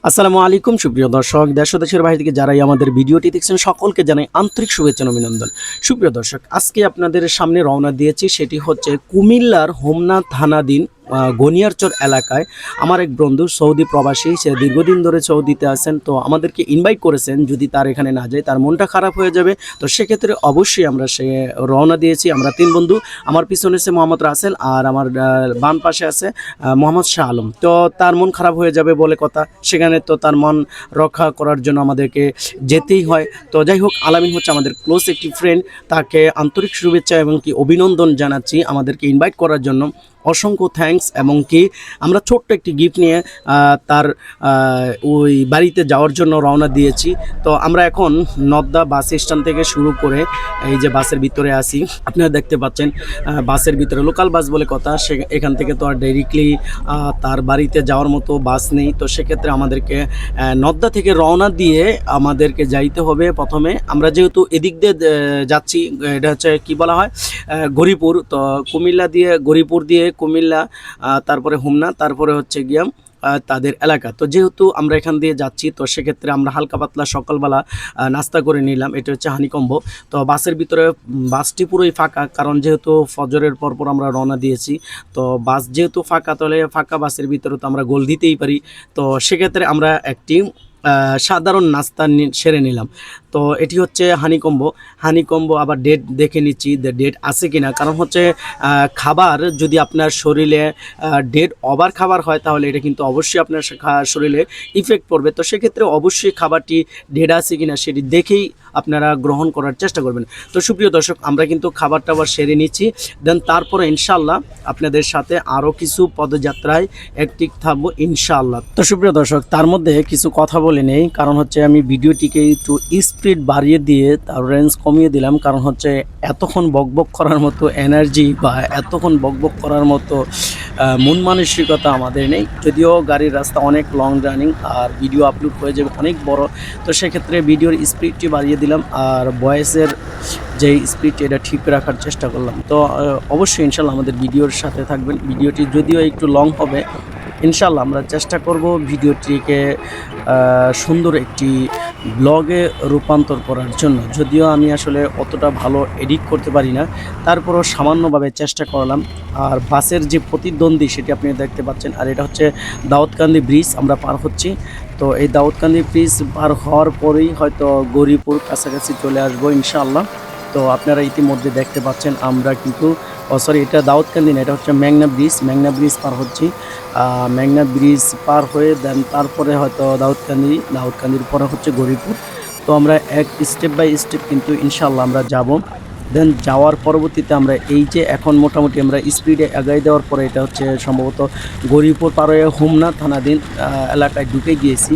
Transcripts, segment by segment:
আসসালামু আলাইকুম সুপ্রিয় দর্শক, দেশ ও দেশের বাইরে থেকে যারাই আমাদের ভিডিওটি দেখছেন সকলকে জানাই আন্তরিক শুভেচ্ছা ও অভিনন্দন। সুপ্রিয় দর্শক, আজকে আপনাদের সামনে রওনা দিয়েছি, সেটি হচ্ছে কুমিল্লার হোমনা থানাধীন গনিয়ারচর এলাকায়। আমার এক বন্ধু সৌদি প্রবাসী, সে দীর্ঘদিন ধরে সৌদিতে আছেন, তো আমাদেরকে ইনভাইট করেছেন যদি তার এখানে না যায় তার মনটা খারাপ হয়ে যাবে। তো সেক্ষেত্রে অবশ্যই আমরা রওনা দিয়েছি। আমরা তিন বন্ধু, আমার পিছনে আছে মোহাম্মদ রাসেল আর আমার বাম পাশে আছে মোহাম্মদ শাহ আলম। তো তার মন খারাপ হয়ে যাবে বলে কথা, সেখানে তো তার মন রক্ষা করার জন্য আমাদেরকে যেতেই হয়। তো যাই হোক, আলামিন হচ্ছে আমাদের ক্লোজ একটি ফ্রেন্ড, তাকে আন্তরিক শুভেচ্ছা এবং কি অভিনন্দন জানাচ্ছি আমাদেরকে ইনভাইট করার জন্য। অসংখ্য থ্যাঙ্কস। এবং কি আমরা ছোট্ট একটি গিফট নিয়ে তার ওই বাড়িতে যাওয়ার জন্য রওনা দিয়েছি। তো আমরা এখন নদ্দা বাস স্ট্যান্ড থেকে শুরু করে এই যে বাসের ভিতরে আসি, আপনারা দেখতে পাচ্ছেন বাসের ভিতরে লোকাল বাস বলে কথা, এখান থেকে তো আর ডাইরেক্টলি তার বাড়িতে যাওয়ার মতো বাস নেই। তো সেক্ষেত্রে আমাদেরকে নদ্দা থেকে রওনা দিয়ে আমাদেরকে যাইতে হবে। প্রথমে আমরা যেহেতু এদিক দিয়ে যাচ্ছি, এটা হচ্ছে কি বলা হয়, গরিপুর। তো কুমিল্লা দিয়ে গরিপুর দিয়ে কুমিল্লা, তারপরে হোমনা, তারপরে হচ্ছে গিয়া তাদের এলাকা। তো যেহেতু আমরা এখান দিয়ে যাচ্ছি, তো সেক্ষেত্রে আমরা হালকা পাতলা সকালবেলা নাস্তা করে নিলাম। এটা হচ্ছে হানিকম্বো। তো বাসের ভিতরে বাসটি পুরোই ফাঁকা, কারণ যেহেতু ফজরের পরপর আমরা রওনা দিয়েছি। তো বাস যেহেতু ফাঁকা, তাহলে ফাঁকা বাসের ভিতরে তো আমরা গোল দিতেই পারি। তো সেক্ষেত্রে আমরা একটি সাধারণ নাস্তা সেরে নিলাম। তো এটি হচ্ছে হানিকম্বো। আবার ডেট দেখে নিচ্ছি ডেট আছে কিনা, কারণ হচ্ছে খাবার যদি আপনার শরীরে ডেট ওভার খাবার হয় তাহলে এটা কিন্তু অবশ্যই আপনার শরীরে ইফেক্ট পড়বে। তো সেক্ষেত্রে অবশ্যই খাবারটি ডেট আছে কিনা সেটি দেখেই আপনারা গ্রহণ করার চেষ্টা করবেন। তো সুপ্রিয় দর্শক, আমরা কিন্তু খাবার টাবার সেরে নিচ্ছি, দেন তারপরে ইনশাল্লাহ আপনাদের সাথে আরও কিছু পদযাত্রায় অ্যাক্টিভ থাকবো ইনশাল্লাহ। তো সুপ্রিয় দর্শক, তার মধ্যে কিছু কথা বলে নেই, কারণ হচ্ছে আমি ভিডিওটিকে একটু স্পিড বাড়িয়ে দিয়ে তার রেঞ্জ কমিয়ে দিলাম, কারণ হচ্ছে এতক্ষণ বকবক করার মতো এনার্জি বা এতক্ষণ বকবক করার মতো মন মানসিকতা আমাদের নেই। যদিও গাড়ির রাস্তা অনেক লং জার্নি আর ভিডিও আপলোড হয়ে যাবে অনেক বড়, তো সেক্ষেত্রে ভিডিওর স্পিডটি বাড়িয়ে দিলাম আর ভয়েসের যে স্পিড এটা ঠিক রাখার চেষ্টা করলাম। তো অবশ্যই ইনশাল্লাহ আমাদের ভিডিওর সাথে থাকবেন। ভিডিওটি যদিও একটু লং হবে, ইনশাল্লাহ আমরা চেষ্টা করব ভিডিওটিকে সুন্দর একটি ব্লগে রূপান্তর করার জন্য। যদিও আমি আসলে অতটা ভালো এডিট করতে পারি না, তারপরও সামান্যভাবে চেষ্টা করলাম। আর বাসের যে প্রতিদ্বন্দ্বী সেটি আপনি দেখতে পাচ্ছেন। আর এটা হচ্ছে দাউদকান্দি ব্রিজ আমরা পার হচ্ছি। তো এই দাউদকান্দি ব্রিজ পার হওয়ার পরেই হয়তো গৌরীপুর কাছাকাছি চলে আসবো ইনশাআল্লাহ। তো আপনারা ইতিমধ্যে দেখতে পাচ্ছেন আমরা কিন্তু এটা দাউদকান্দি না, এটা হচ্ছে মেঘনা ব্রিজ পার হচ্ছি। মেঘনা ব্রিজ পার হয়ে দেন তারপরে হয়তো দাউদকান্দির পরে হচ্ছে গৌরীপুর। তো আমরা এক স্টেপ বাই স্টেপ কিন্তু ইনশাআল্লাহ আমরা যাব। দেন যাওয়ার পরবর্তীতে আমরা এই যে এখন মোটামুটি আমরা স্পিডে এগাই দেওয়ার পরে এটা হচ্ছে সম্ভবত গৌরীপুর পার হয়ে হোমনা থানাধীন এলাকায় ঢুকে গিয়েছি।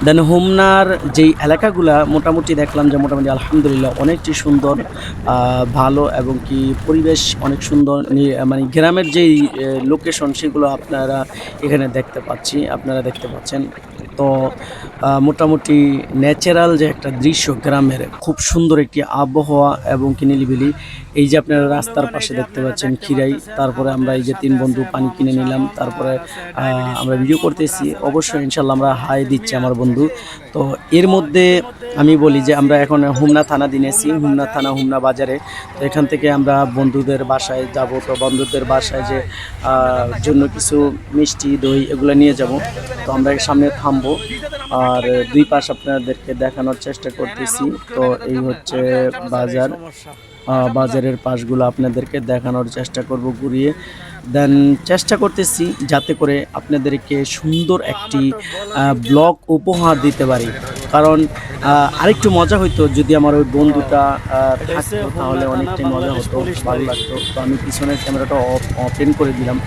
দেন হোমনার যেই এলাকাগুলা মোটামুটি দেখলাম যে মোটামুটি আলহামদুলিল্লাহ অনেকটি সুন্দর, ভালো, এবং কি পরিবেশ অনেক সুন্দর। মানে গ্রামের যেই লোকেশন সেগুলো আপনারা দেখতে পাচ্ছেন। তো মোটামুটি ন্যাচারাল যে একটা দৃশ্য, গ্রামের খুব সুন্দর একটি আবহাওয়া এবং কি নিলিবিলি। এই যে আপনারা রাস্তার পাশে দেখতে পাচ্ছেন খিরাই, তারপরে আমরা এই যে তিন বন্ধু পানি কিনে নিলাম, তারপরে আমরা ভিডিও করতেছি। অবশ্যই ইনশাল্লাহ আমরা হাই দিচ্ছি আমার বন্ধু। তো এর মধ্যে আমি বলি যে আমরা এখন হোমনা থানা দিনেছি, হোমনা বাজারে। তো এখান থেকে আমরা বন্ধুদের বাসায় যাব। তো বন্ধুদের বাসায় যে জন্য কিছু মিষ্টি দই এগুলো নিয়ে যাব। তো আমরা সামনে থামবো আর দুই পাশ আপনাদেরকে দেখানোর চেষ্টা করতেছি। তো এই হচ্ছে বাজারের পাশগুলো আপনাদেরকে দেখানোর চেষ্টা করব ঘুরিয়ে। দেন চেষ্টা করতেছি যাতে করে আপনাদেরকে সুন্দর একটি ব্লগ উপহার দিতে পারি, কারণ আরেকটু মজা হইতো যদি আমার ওই বন্ধুটা থাকতো, তাহলে অনেকটাই মজা হতো, ভালো লাগতো। তো আমি পিছনের ক্যামেরাটা ওপেন করে দিলাম।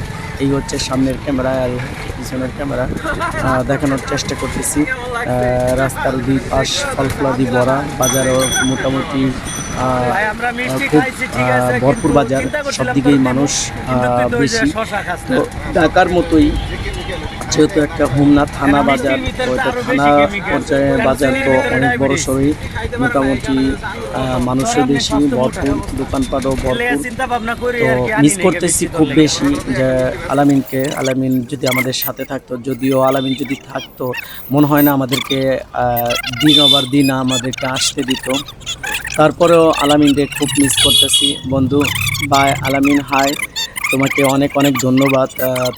এই হচ্ছে সামনের ক্যামেরা আর পিছনের ক্যামেরা, দেখানোর চেষ্টা করতেছি। রাস্তার দুই পাশ ফলফলাদি ভরা, বাজারও মোটামুটি খুব ভরপুর বাজার, সব দিকেই মানুষ বেশি। তো ঢাকার মতোই যেহেতু একটা হোমনা থানা বাজার, তো এটা থানা পর্যায়ে বাজার, তো অনেক বড় সড়ই, মোটামুটি মানুষও বেশি, ভরপুর, দোকানপাটও ভরপুর। তো মিস করতেছি খুব বেশি যে আলামিনকে। আলামিন যদি আমাদের সাথে থাকতো, যদিও আলামিন যদি থাকতো মনে হয় না আমাদেরকে দিন ওভার দিন আমাদেরকে আসতে দিত। তারপরেও আলামিনকে খুব মিস করতেছি। বন্ধু বাই আলামিন, হাই, তোমাকে অনেক অনেক ধন্যবাদ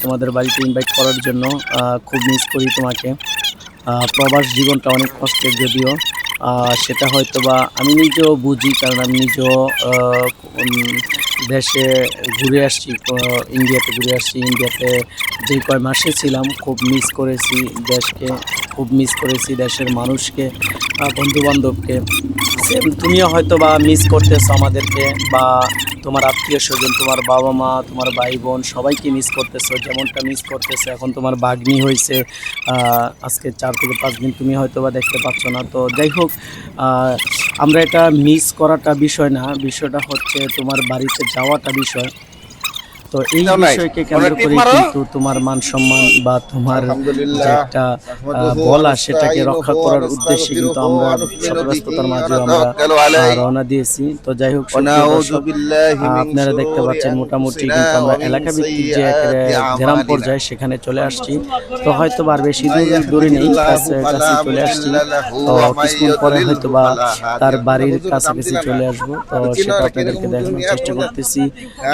তোমাদের বাড়িতে ইনভাইট করার জন্য। খুব মিস করি তোমাকে। প্রবাস জীবনটা অনেক কষ্টের, যদিও সেটা হয়তো বা আমি নিজেও বুঝি, কারণ আমি নিজেও দেশে ঘুরে আসছি, ইন্ডিয়াতে ঘুরে আসছি। ইন্ডিয়াতে যে কয় মাসে ছিলাম খুব মিস করেছি দেশকে, খুব মিস করেছি দেশের মানুষকে, বন্ধুবান্ধবকে। সেম তুমিও হয়তো বা মিস করতেছো আমাদেরকে, বা তোমার আত্মীয় স্বজন, তোমার বাবা মা, তোমার ভাই বোন সবাইকে মিস করতেছো, যেমনটা মিস করতেছো। এখন তোমার বাগ্নি হয়েছে, আজকে 4 থেকে 5 দিন তুমি হয়তো বা দেখতে পাচ্ছ না। তো যাই হোক, আমরা এটা মিস করাটা বিষয় না, বিষয়টা হচ্ছে তোমার বাড়িতে যাওয়াটা বিষয়। তো এই বিষয়কে কেন্দ্র করে কিন্তু তোমার মান সম্মান বা তোমার যে একটা বলা, সেটাকে রক্ষা করার উদ্দেশ্যে কিন্তু আমরা শতব্যস্ততার মাঝে আমরা রওনা দিয়েছি। তো যাই হোক, আপনারা দেখতে পাচ্ছেন মোটামুটি কিন্তু আমরা এলাকা ভিত্তিক যে গ্রাম পর্যায়ে সেখানে চলে আসছি। তো হয়তো আর বেশি দূরে নেই, কাছে চলে আসছি। তো কিছুক্ষণ পরে হয়তো বা তার বাড়ির কাছাকাছি চলে আসবো। তো সেটা আপনাদেরকে দেখানোর চেষ্টা করতেছি।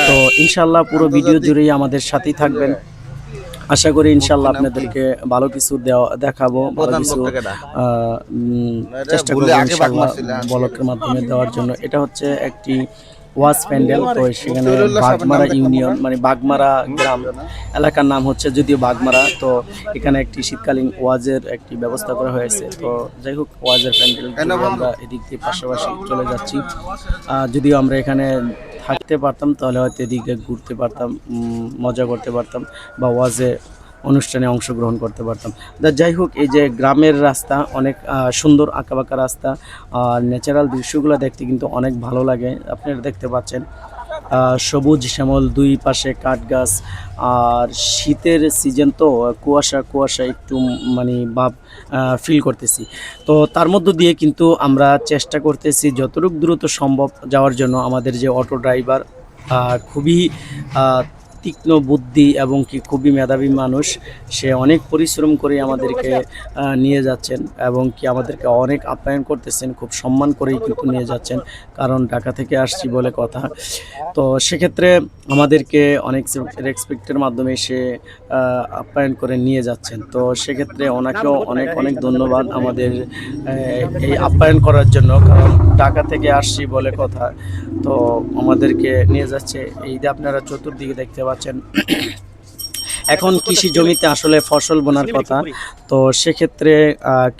তো ইনশাল্লাহ পুরো ভিডিও জুড়েই আমাদের সাথেই থাকবেন। আশা করি ইনশাল্লাহ আপনাদেরকে ভালো কিছু দেখাবো, ভালো কিছু চেষ্টা করবো ইনশাল্লাহ ব্লগের মাধ্যমে দেওয়ার জন্য। এটা হচ্ছে একটি ওয়াজ প্যান্ডেল। তো সেখানে বাগমারা ইউনিয়ন, মানে বাগমারা গ্রাম, এলাকার নাম হচ্ছে যদিও বাগমারা। তো এখানে একটি শীতকালীন ওয়াজের একটি ব্যবস্থা করা হয়েছে। তো যাই হোক, ওয়াজের প্যান্ডেল আমরা এদিক দিয়ে পাশাপাশি চলে যাচ্ছি। যদিও আমরা এখানে থাকতে পারতাম তাহলে হয়তো এদিকে ঘুরতে পারতাম, মজা করতে পারতাম, বা ওয়াজে অনুষ্ঠানে অংশগ্রহণ করতে পারতাম। যাই হোক, এই যে গ্রামের রাস্তা অনেক সুন্দর, আঁকাবাঁকা রাস্তা, আর ন্যাচারাল দৃশ্যগুলো দেখতে কিন্তু অনেক ভালো লাগে। আপনারা দেখতে পাচ্ছেন সবুজ শ্যামল, দুই পাশে কাঠ গাছ, আর শীতের সিজন তো কুয়াশা কুয়াশা একটু মানে ভাব ফিল করতেছি। তো তার মধ্য দিয়ে কিন্তু আমরা চেষ্টা করতেছি যতটুকু দ্রুত সম্ভব যাওয়ার জন্য। আমাদের যে অটো ড্রাইভার খুবই তীক্ষ্ণ বুদ্ধি এবং কি খুবই মেধাবী মানুষ, সে অনেক পরিশ্রম করে আমাদেরকে নিয়ে যাচ্ছেন এবং কি আমাদেরকে অনেক আপ্যায়ন করতেছেন, খুব সম্মান করেই কিন্তু নিয়ে যাচ্ছেন, কারণ ঢাকা থেকে আসছি বলে কথা। তো সেক্ষেত্রে আমাদেরকে অনেক রেসপেক্টের মাধ্যমে সে আপ্যায়ন করে নিয়ে যাচ্ছেন। তো সেক্ষেত্রে ওনাকেও অনেক অনেক ধন্যবাদ আমাদের এই আপ্যায়ন করার জন্য, কারণ ঢাকা থেকে আসছি বলে কথা। তো আমাদেরকে নিয়ে যাচ্ছে। এই যে আপনারা চতুর্দিকে দেখতে পাচ্ছেন, এখন কৃষি জমিতে আসলে ফসল বোনার কথা। তো সেক্ষেত্রে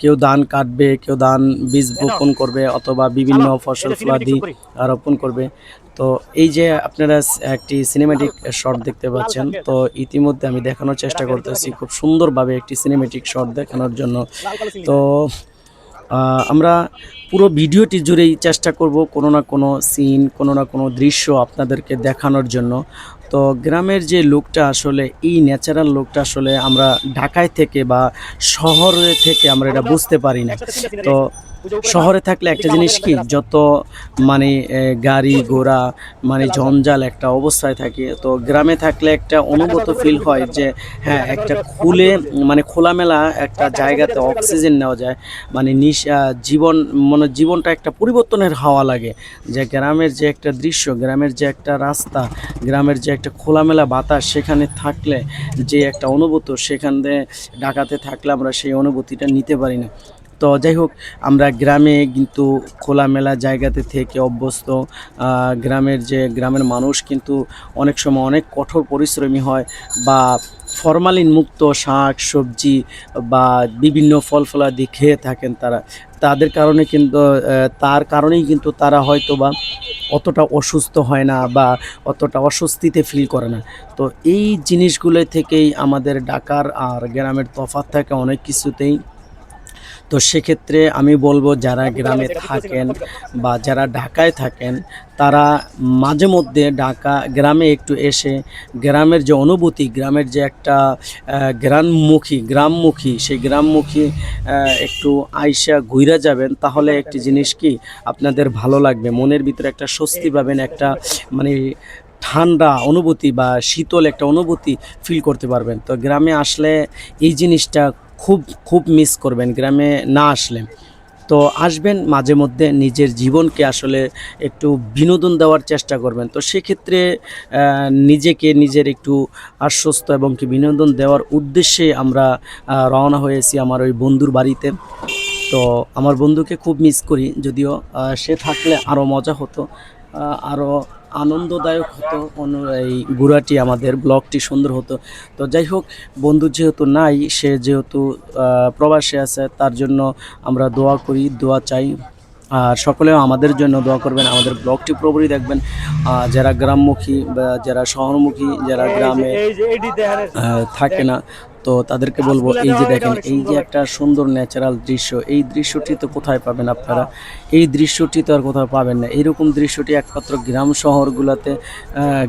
কেউ ধান কাটবে, কেউ ধান বীজ বপন করবে, অথবা বিভিন্ন ফসল ফলাদি রোপণ করবে। তো এই যে আপনারা একটি সিনেমেটিক শট দেখতে পাচ্ছেন, তো ইতিমধ্যে আমি দেখানোর চেষ্টা করতেছি খুব সুন্দরভাবে একটি সিনেমেটিক শট দেখানোর জন্য। তো আমরা পুরো ভিডিওটি জুড়েই চেষ্টা করব কোনো না কোনো সিন, কোনো না কোনো দৃশ্য আপনাদেরকে দেখানোর জন্য। তো গ্রামের যে লোকটা, আসলে এই ন্যাচারাল লোকটা আসলে আমরা ঢাকায় থেকে বা শহরে থেকে আমরা এটা বুঝতে পারি না। তো শহরে থাকলে একটা জিনিস কি, যত মানে গাড়ি ঘোড়া, মানে জঞ্জাল একটা অবস্থায় থাকে। তো গ্রামে থাকলে একটা অনুভূত ফিল হয় যে হ্যাঁ, একটা মানে খোলামেলা একটা জায়গাতে অক্সিজেন নেওয়া যায়, মানে জীবন, মানে জীবনটা একটা পরিবর্তনের হাওয়া লাগে। যে গ্রামের যে একটা দৃশ্য, গ্রামের যে একটা রাস্তা, গ্রামের যে একটা খোলামেলা বাতাস, সেখানে থাকলে যে একটা অনুভূতি, সেখানে ঢাকাতে থাকলে আমরা সেই অনুভূতিটা নিতে পারি না। তো যাই হোক, আমরা গ্রামে কিন্তু খোলামেলা জায়গাতে থেকে অভ্যস্ত। গ্রামের মানুষ কিন্তু অনেক সময় অনেক কঠোর পরিশ্রমী হয়, বা ফরমালিন মুক্ত শাক সবজি বা বিভিন্ন ফল ফলাদি খেয়ে থাকেন তারা। তার কারণেই কিন্তু তারা হয়তো বা অতটা অসুস্থ হয় না, বা অতটা অস্বস্তিতে ফিল করে না। তো এই জিনিসগুলো থেকেই আমাদের ঢাকার আর গ্রামের তফাৎ থাকে অনেক কিছুতেই। তো সেক্ষেত্রে আমি বলবো যারা গ্রামে থাকেন বা যারা ঢাকায় থাকেন তারা মাঝে মধ্যে গ্রামে একটু এসে গ্রামের যে অনুভূতি, গ্রামের যে একটা গ্রামমুখী সেই গ্রামমুখী একটু আইসা ঘুরে যাবেন, তাহলে একটি জিনিস কি আপনাদের ভালো লাগবে, মনের ভিতরে একটা স্বস্তি পাবেন, একটা মানে ঠান্ডা অনুভূতি বা শীতল একটা অনুভূতি ফিল করতে পারবেন। তো গ্রামে আসলে এই জিনিসটা খুব খুব মিস করবেন গ্রামে না আসলে। তো আসবেন মাঝে মধ্যে, নিজের জীবনকে আসলে একটু বিনোদন দেওয়ার চেষ্টা করবেন। তো সেক্ষেত্রে নিজের একটু আশ্বস্ত এবং কি বিনোদন দেওয়ার উদ্দেশ্যে আমরা রওনা হয়েছি আমার ওই বন্ধুর বাড়িতে। তো আমার বন্ধুকে খুব মিস করি, যদিও সে থাকলে আরও মজা হতো, আরও আনন্দদায়ক হতো, এই ঘোরাটি আমাদের ব্লগটি সুন্দর হতো। তো যাই হোক, বন্ধু যেহেতু নাই, সে যেহেতু প্রবাসে আছে, তার জন্য আমরা দোয়া করি, দোয়া চাই। আর সকলেও আমাদের জন্য দোয়া করবেন, আমাদের ব্লগটি পুরোপুরি দেখবেন। যারা গ্রামমুখী বা যারা শহরমুখী, যারা গ্রামে থাকে না, তো তাদেরকে বলবো এই যে দেখেন, এই যে একটা সুন্দর ন্যাচারাল দৃশ্য, এই দৃশ্যটি তো কোথায় পাবেন আপনারা? এই দৃশ্যটি তো আর কোথাও পাবেন না। এইরকম দৃশ্যটি একমাত্র গ্রাম শহরগুলোতে,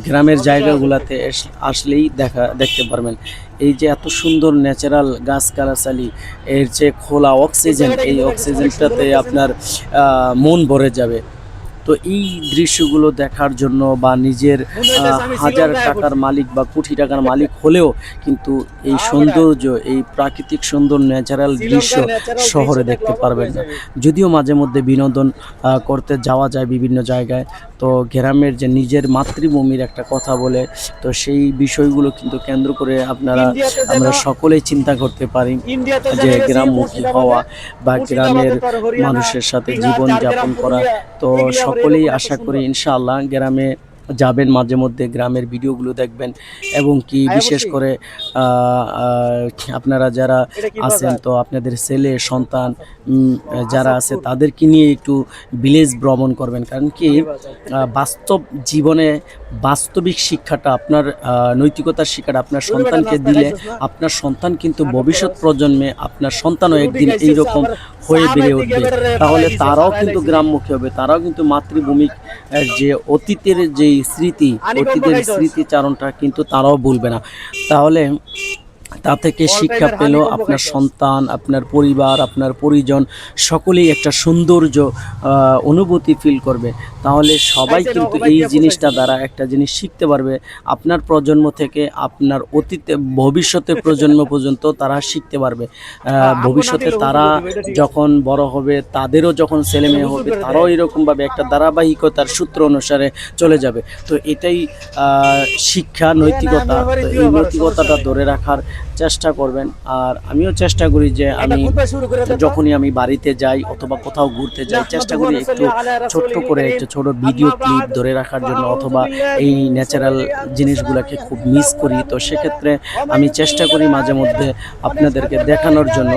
গ্রামের জায়গাগুলোতে আসলেই দেখতে পারবেন। এই যে এত সুন্দর ন্যাচারাল গাছগাছালি, এর যে খোলা অক্সিজেন, এই অক্সিজেনটাতে আপনার মন ভরে যাবে। তো এই দৃশ্যগুলো দেখার জন্য বা নিজের হাজার টাকার মালিক বা কোটি টাকার মালিক হলেও কিন্তু এই সৌন্দর্য, এই প্রাকৃতিক সুন্দর ন্যাচারাল দৃশ্য শহরে দেখতে পারবেন না। যদিও মাঝে মধ্যে বিনোদন করতে যাওয়া যায় বিভিন্ন জায়গায়, তো গ্রামের যে নিজের মাতৃভূমির একটা কথা বলে, তো সেই বিষয়গুলো কিন্তু কেন্দ্র করে আমরা সকলেই চিন্তা করতে পারি যে গ্রামমুখী হওয়া বা গ্রামের মানুষের সাথে জীবন যাপন করা। তো সকলেই আশা করি ইনশাআল্লাহ গ্রামে যাবেন, মাঝে মধ্যে গ্রামের ভিডিওগুলো দেখবেন, এবং কি বিশেষ করে আপনারা যারা আছেন, তো আপনাদের ছেলে সন্তান যারা আছে তাদেরকে নিয়ে একটু ভিলেজ ভ্রমণ করবেন। কারণ কি বাস্তব জীবনে বাস্তবিক শিক্ষাটা, আপনার নৈতিকতার শিক্ষাটা আপনার সন্তানকে দিলে আপনার সন্তান কিন্তু ভবিষ্যৎ প্রজন্মে আপনার সন্তানও একদিন এইরকম হয়ে বেড়ে উঠবে। তাহলে তারাও কিন্তু গ্রামমুখী হবে, তারাও কিন্তু মাতৃভূমি যে অতীতের অতীতের স্মৃতিচারণটা কিন্তু তারাও ভুলবে না। তাহলে তা থেকে শিক্ষা পেল আপনার সন্তান, আপনার পরিবার, আপনার পরিজন সকলেই একটা সৌন্দর্য অনুভূতি ফিল করবে। তাহলে সবাই কিন্তু এই জিনিসটা দ্বারা একটা জিনিস শিখতে পারবে, আপনার প্রজন্ম থেকে আপনার ভবিষ্যতের প্রজন্ম পর্যন্ত তারা শিখতে পারবে। ভবিষ্যতে তারা যখন বড় হবে, তাদেরও যখন ছেলে মেয়ে হবে, তারাও এরকমভাবে একটা ধারাবাহিকতার সূত্র অনুসারে চলে যাবে। তো এটাই শিক্ষা, নৈতিকতা। তো এই নৈতিকতাটা ধরে রাখার চেষ্টা করবেন। আর আমিও চেষ্টা করি যে যখনই আমি বাড়িতে যাই অথবা কোথাও ঘুরতে যাই, চেষ্টা করি একটু ছোট্ট করে একটা ছোট ভিডিও ক্লিপ ধরে রাখার জন্য, অথবা এই ন্যাচারাল জিনিসগুলোকে খুব মিস করি। তো সেক্ষেত্রে আমি চেষ্টা করি মাঝে মধ্যে আপনাদেরকে দেখানোর জন্য,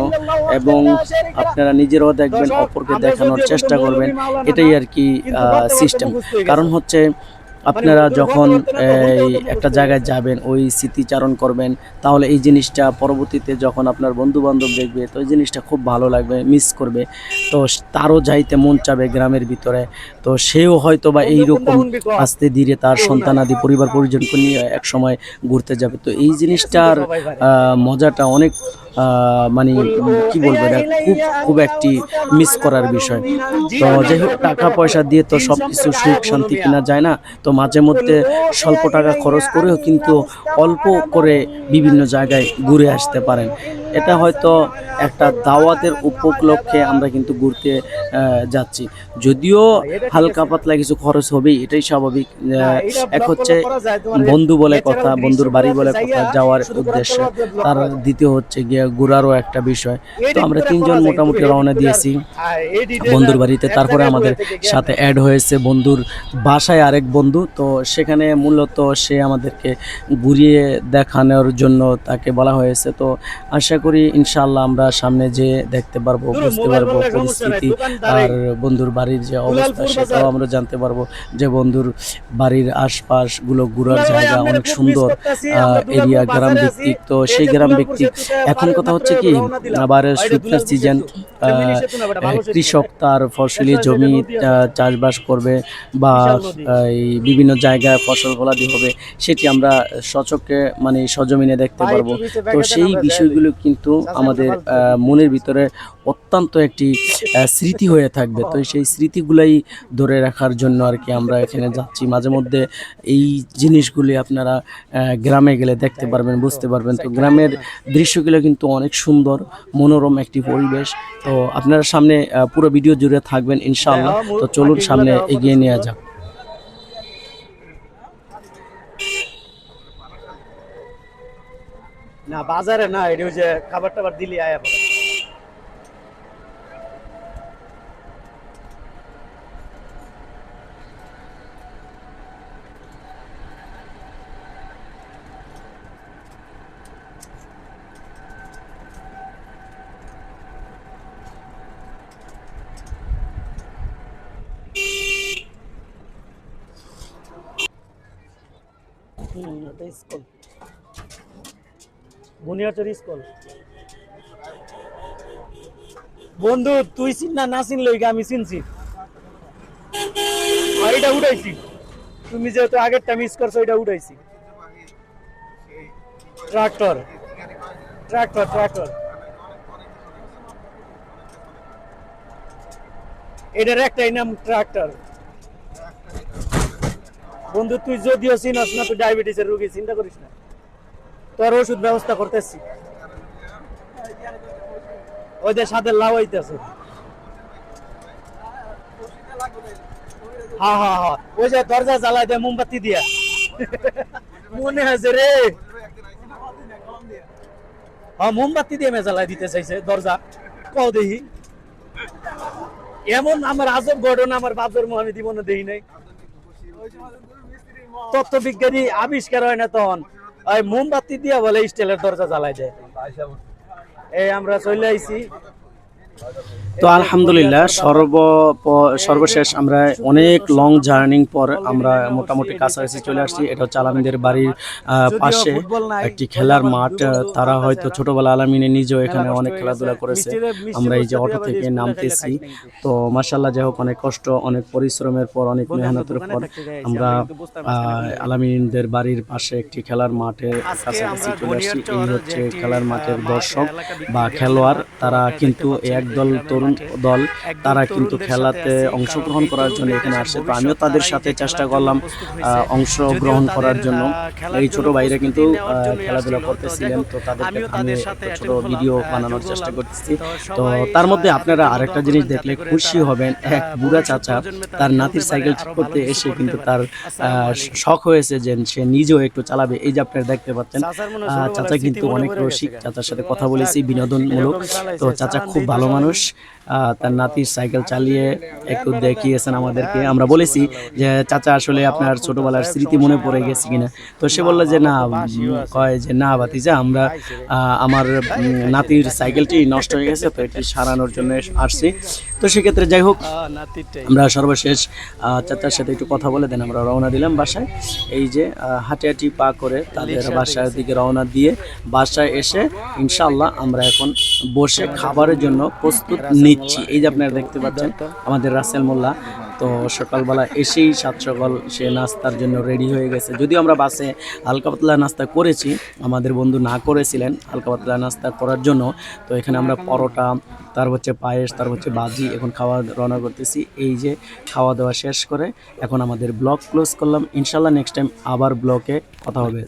এবং আপনারা নিজেরাও দেখবেন, অপরকে দেখানোর চেষ্টা করবেন। এটাই আর কি সিস্টেম। কারণ হচ্ছে আপনারা যখন এই একটা জায়গায় যাবেন, ওই স্মৃতিচারণ করবেন, তাহলে এই জিনিসটা পরবর্তীতে যখন আপনার বন্ধু বান্ধব দেখবে, তো এই জিনিসটা খুব ভালো লাগবে, মিস করবে। তো তারও যাইতে মন চাবে গ্রামের ভিতরে। তো সেও হয়তো বা এইরকম আস্তে ধীরে তার সন্তানাদি পরিবার পরিজনকে নিয়ে এক সময় ঘুরতে যাবে। তো এই জিনিসটার মজাটা অনেক মানে কি বলবো, এটা খুব একটি মিস করার বিষয়। তো যাই হোক, টাকা পয়সা দিয়ে তো সব কিছু সুখ শান্তি কিনা যায় না। তো মাঝে মধ্যে স্বল্প টাকা খরচ করেও কিন্তু অল্প করে বিভিন্ন জায়গায় ঘুরে আসতে পারেন। এটা হয়তো একটা দাওয়াতের উপলক্ষে আমরা কিন্তু ঘুরতে যাচ্ছি, যদিও হালকা পাতলা কিছু খরচ হবেই, এটাই স্বাভাবিক। এক হচ্ছে বন্ধু বলে কথা, বন্ধুর বাড়ি বলে কথা যাওয়ার উদ্দেশ্যে, তার দ্বিতীয় হচ্ছে গিয়ে ঘোরারও একটা বিষয়। তো আমরা তিনজন মোটামুটি রওনা দিয়েছি বন্ধুর বাড়িতে। তারপরে আমাদের সাথে অ্যাড হয়েছে বন্ধুর বাসায় আরেক বন্ধু। তো সেখানে মূলত সে আমাদেরকে ঘুরিয়ে দেখানোর জন্য তাকে বলা হয়েছে। তো আশা করি ইনশাআল্লাহ আমরা সামনে যে দেখতে পারবো, বুঝতে পারবো পরিস্থিতি আর বন্ধুর বাড়ির যে অবস্থা সেটাও আমরা জানতে পারবো, যে বন্ধুর বাড়ির আশপাশগুলো ঘোরার জায়গা অনেক সুন্দর এরিয়া, গ্রাম ভিত্তিক। তো সেই গ্রাম ভিত্তিক এখন কথা হচ্ছে কি, আবার শুকনার সিজন, কৃষক তার ফসলি জমি চাষবাস করবে বা এই বিভিন্ন জায়গায় ফসল ফলাদি হবে, সেটি আমরা সচক্ষে মানে সজমিনে দেখতে পারবো। তো সেই বিষয়গুলো কিন্তু আমাদের মনের ভিতরে অত্যন্ত একটি স্মৃতি হয়ে থাকবে। তো সেই স্মৃতিগুলাই ধরে রাখার জন্য আর কি আমরা এখানে যাচ্ছি। মাঝে মধ্যে এই জিনিসগুলি আপনারা গ্রামে গেলে দেখতে পারবেন, বুঝতে পারবেন। তো গ্রামের দৃশ্যগুলো কিন্তু অনেক সুন্দর, মনোরম একটি পরিবেশ। তো আপনারা সামনে পুরো ভিডিও জুড়ে থাকবেন ইনশাআল্লাহ। তো চলুন সামনে এগিয়ে নিয়ে যাক। না বাজারে না, এটা যে খাবার টাবার দিলি আয়া পড়ে। এটা স্কুল, বুনিয়াচুর স্কুল। বন্ধু তুই চিন না চিনলই আমি চিনছি, এটা উঠাইছি। তুমি যেহেতু আগেরটা মিস করছো, এটা উঠাইছি। ট্রাক্টর ট্রাক্টর ট্রাক্টর এটার একটাই নাম ট্রাক্টর। বন্ধু তুই যদিও চিনস না, তুই ডায়াবেটিসের রোগী, চিন্তা করিস না, তোর ওষুধ ব্যবস্থা করতেছি। ওই যে সাথে লাউ হইতেছে। হ্যাঁ হ্যাঁ হ্যাঁ, ওই যে দরজা জ্বালাই দেয় মোমবাতি দিয়া, মনে আছে রে। হ্যাঁ মোমবাতি দিয়ে জ্বালাই দিতে চাইছে দরজা, কও দেখি। এমন আমার আজব ঘটনা আমার বাপের আমি জীবনে দেখি নাই। তথ্য বিজ্ঞানী আবিষ্কার হয় না তখন ওই মোমবাতি দিয়া বলে স্টিলের দরজা জ্বালাই দেয়। এই আমরা চলে আইছি। তো আলহামদুলিল্লাহ সর্বশেষ আমরা অনেক লং জার্নিং পর আমরা মোটামুটি কাছাকাছি চলে আসছি। এটা হচ্ছে আলামিনদের বাড়ির পাশে একটি খেলার মাঠ। তারা হয়তো ছোটবেলা আলামিনে নিজেও এখানে অনেক খেলাধুলা করেছে। আমরা এই যে অটো থেকে নামতেছি, তো মাশাআল্লাহ যাই হোক অনেক কষ্ট, অনেক পরিশ্রমের পর, অনেক মেহনতের পর আমরা আলামিনদের বাড়ির পাশে একটি খেলার মাঠে কাছাকাছি চলে আসছি। এই হচ্ছে খেলার মাঠের দর্শক বা খেলোয়াড়, তারা কিন্তু একদল তরুণ দল, তারা কিন্তু খেলাতে অংশগ্রহণ করার জন্য এখানে আসছে। তো আমিও তাদের সাথে চেষ্টা করলাম অংশগ্রহণ করার জন্য। এই ছোট ভাইরা কিন্তু খেলাধুলা করতেছিলেন, তো তাদেরকে আমি ছোট ভিডিও বানানোর চেষ্টা করতেছি। তো তার মধ্যে আপনারা আরেকটা জিনিস দেখলে খুশি হবেন, এক বুড়া চাচা তার নাতির সাইকেল ঠিক করতে এসে কিন্তু তার শখ হয়েছে যে সে নিজেও একটু চালাবে। এই যে আপনারা দেখতে পাচ্ছেন, চাচা কিন্তু অনেক রসিক। চাচার সাথে কথা বলেছি বিনোদনমূলক। তো চাচা খুব ভালো মানুষ, তার নাতির সাইকেল চালিয়ে একটু দেখিয়েছেন আমাদেরকে। আমরা বলেছি যে চাচা আসলে আপনার ছোটবেলার স্মৃতি মনে পড়ে গেছে কিনা। তো সে বললো যে না, কয় যে না ভাতিজা, আমরা আমার নাতির সাইকেলটি নষ্ট হয়ে গেছে, তো এটি সারানোর জন্য আসছি। তো সেক্ষেত্রে যাই হোক আমরা সর্বশেষ চাচার সাথে একটু কথা বলে দেন আমরা রওনা দিলাম বাসায়। এই যে হাঁটি হাঁটি পা করে তাদের বাসার দিকে রওনা দিয়ে বাসায় এসে ইনশাআল্লাহ আমরা এখন বসে খাবারের জন্য প্রস্তুত নিচ্ছি। এই যে আপনারা দেখতে পাচ্ছেন আমাদের রাসেল মোল্লা, তো সকালবেলা এসেই সাত সকাল সে নাস্তার জন্য রেডি হয়ে গেছে। যদিও আমরা বাসে হালকা পাতলা নাস্তা করেছি, আমাদের বন্ধু না করেছিলেন হালকা পাতলা নাস্তা করার জন্য। তো এখানে আমরা পরোটা, তার হচ্ছে পায়েস, তার হচ্ছে বাজি, এখন খাওয়া রওনা করতেছি। এই যে খাওয়া দাওয়া শেষ করে এখন আমাদের ব্লগ ক্লোজ করলাম। ইনশাল্লাহ নেক্সট টাইম আবার ব্লগে কথা হবে।